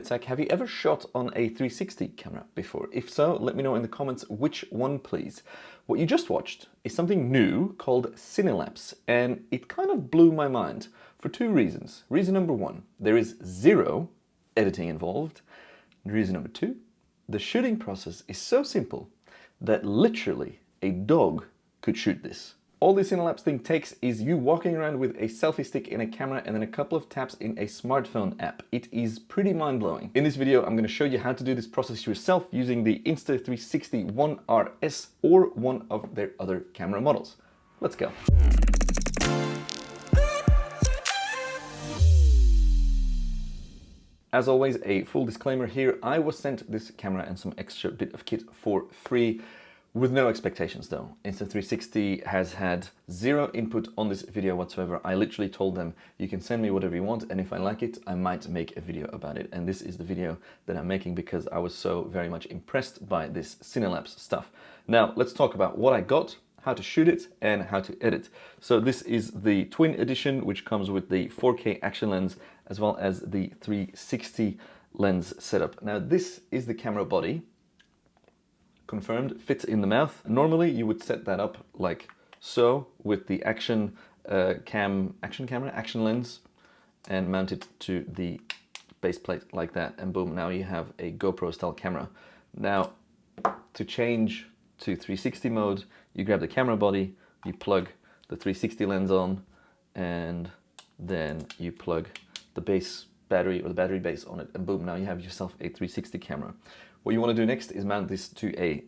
tech. Have you ever shot on a 360 camera before? If so, let me know in the comments which one, please. What you just watched is something new called CINELAPSE, and it kind of blew my mind for two reasons. Reason number one, there is zero editing involved. And reason number two, the shooting process is so simple that literally a dog could shoot this. All this CINELAPSE thing takes is you walking around with a selfie stick in a camera and then a couple of taps in a smartphone app. It is pretty mind-blowing. In this video, I'm going to show you how to do this process yourself using the Insta360 One RS or one of their other camera models. Let's go. As always, a full disclaimer here. I was sent this camera and some extra bit of kit for free. With no expectations though. Insta360 has had zero input on this video whatsoever. I literally told them, you can send me whatever you want, and if I like it, I might make a video about it. And this is the video that I'm making because I was so very much impressed by this CINELAPSE stuff. Now, let's talk about what I got, how to shoot it, and how to edit. So this is the twin edition, which comes with the 4K action lens, as well as the 360 lens setup. Now, this is the camera body. Confirmed, fits in the mouth. Normally you would set that up like so with the action lens and mount it to the base plate like that, and boom, now you have a GoPro style camera. Now to change to 360 mode, you grab the camera body, you plug the 360 lens on, and then you plug the base battery or the battery base on it, and boom, now you have yourself a 360 camera. What you want to do next is mount this to a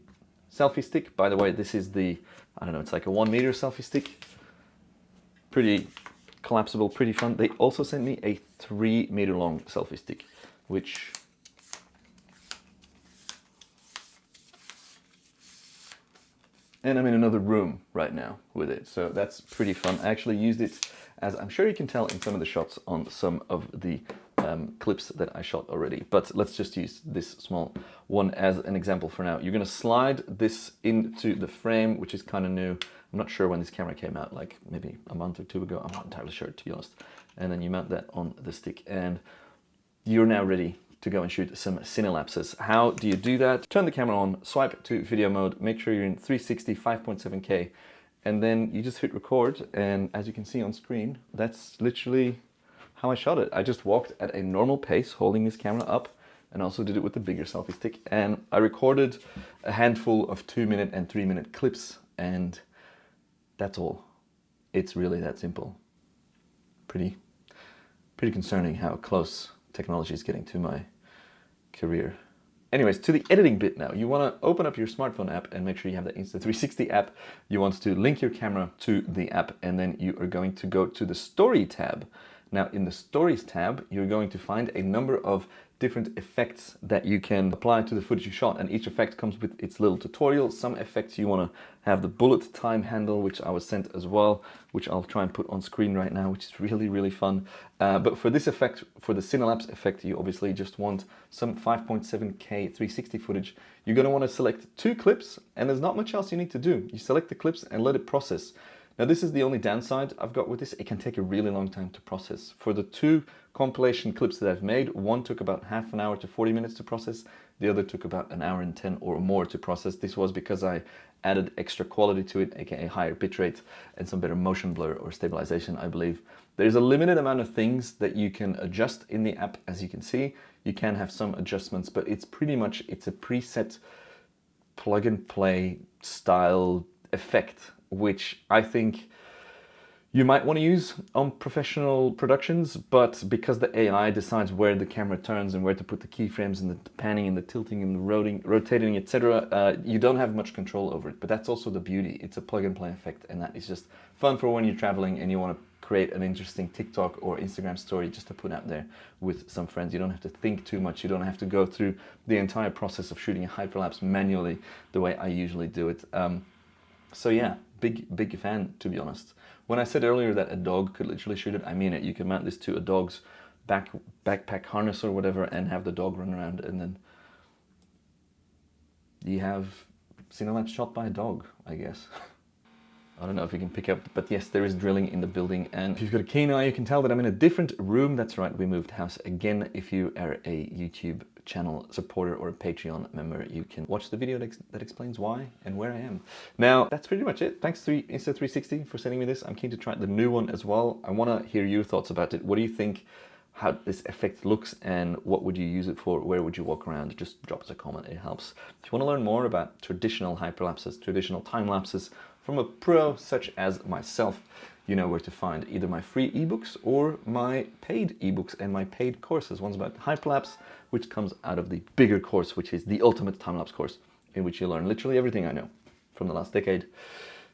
selfie stick. By the way, this is the, I don't know, it's like a 1 meter selfie stick. Pretty collapsible, pretty fun. They also sent me a 3 meter long selfie stick, which and I'm in another room right now with it, so that's pretty fun. I actually used it, as I'm sure you can tell in some of the shots, on some of the clips that I shot already, but let's just use this small one as an example for now. You're going to slide this into the frame, which is kind of new. I'm not sure when this camera came out, like maybe a month or two ago. I'm not entirely sure, to be honest. And then you mount that on the stick, and you're now ready to go and shoot some CINELAPSES. How do you do that? Turn the camera on, swipe to video mode, make sure you're in 360 5.7K, and then you just hit record, and as you can see on screen, that's literally how I shot it. I just walked at a normal pace, holding this camera up, and also did it with the bigger selfie stick. And I recorded a handful of 2-minute and 3-minute clips, and that's all. It's really that simple. Pretty concerning how close technology is getting to my career. Anyways, to the editing bit now. You want to open up your smartphone app and make sure you have the Insta360 app. You want to link your camera to the app, and then you are going to go to the Story tab. Now, in the Stories tab, you're going to find a number of different effects that you can apply to the footage you shot, and each effect comes with its little tutorial. Some effects you want to have the bullet time handle, which I was sent as well, which I'll try and put on screen right now, which is really fun. But for this effect, for the CINELAPSE effect, you obviously just want some 5.7K 360 footage. You're going to want to select 2 clips, and there's not much else you need to do. You select the clips and let it process. Now, this is the only downside I've got with this. It can take a really long time to process. For the 2 compilation clips that I've made, one took about half an hour to 40 minutes to process. The other took about an hour and 10 or more to process. This was because I added extra quality to it, aka higher bitrate and some better motion blur or stabilization, I believe. There's a limited amount of things that you can adjust in the app, as you can see. You can have some adjustments, but it's pretty much, it's a preset plug and play style effect, which I think you might want to use on professional productions, but because the AI decides where the camera turns and where to put the keyframes and the panning and the tilting and the rotating, etc., you don't have much control over it. But that's also the beauty. It's a plug and play effect, and that is just fun for when you're traveling and you want to create an interesting TikTok or Instagram story just to put out there with some friends. You don't have to think too much. You don't have to go through the entire process of shooting a hyperlapse manually the way I usually do it. So yeah, big fan, to be honest. When I said earlier that a dog could literally shoot it, I mean it. You can mount this to a dog's backpack harness or whatever and have the dog run around, and then you have CINELAPSE shot by a dog, I guess. I don't know if you can pick up, but yes, there is drilling in the building. And if you've got a keen eye, you can tell that I'm in a different room. That's right, we moved house again. If you are a YouTube channel supporter or a Patreon member, you can watch the video that explains why and where I am. Now, that's pretty much it. Thanks to Insta360 for sending me this. I'm keen to try the new one as well. I want to hear your thoughts about it. What do you think? How this effect looks and what would you use it for? Where would you walk around? Just drop us a comment, it helps. If you want to learn more about traditional hyperlapses, traditional time lapses from a pro such as myself, you know where to find either my free ebooks or my paid ebooks and my paid courses. One's about hyperlapse, which comes out of the bigger course, which is the ultimate time-lapse course, in which you learn literally everything I know from the last decade.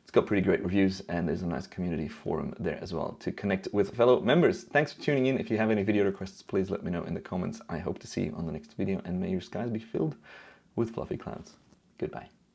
It's got pretty great reviews and there's a nice community forum there as well to connect with fellow members. Thanks for tuning in. If you have any video requests, please let me know in the comments. I hope to see you on the next video and may your skies be filled with fluffy clouds. Goodbye.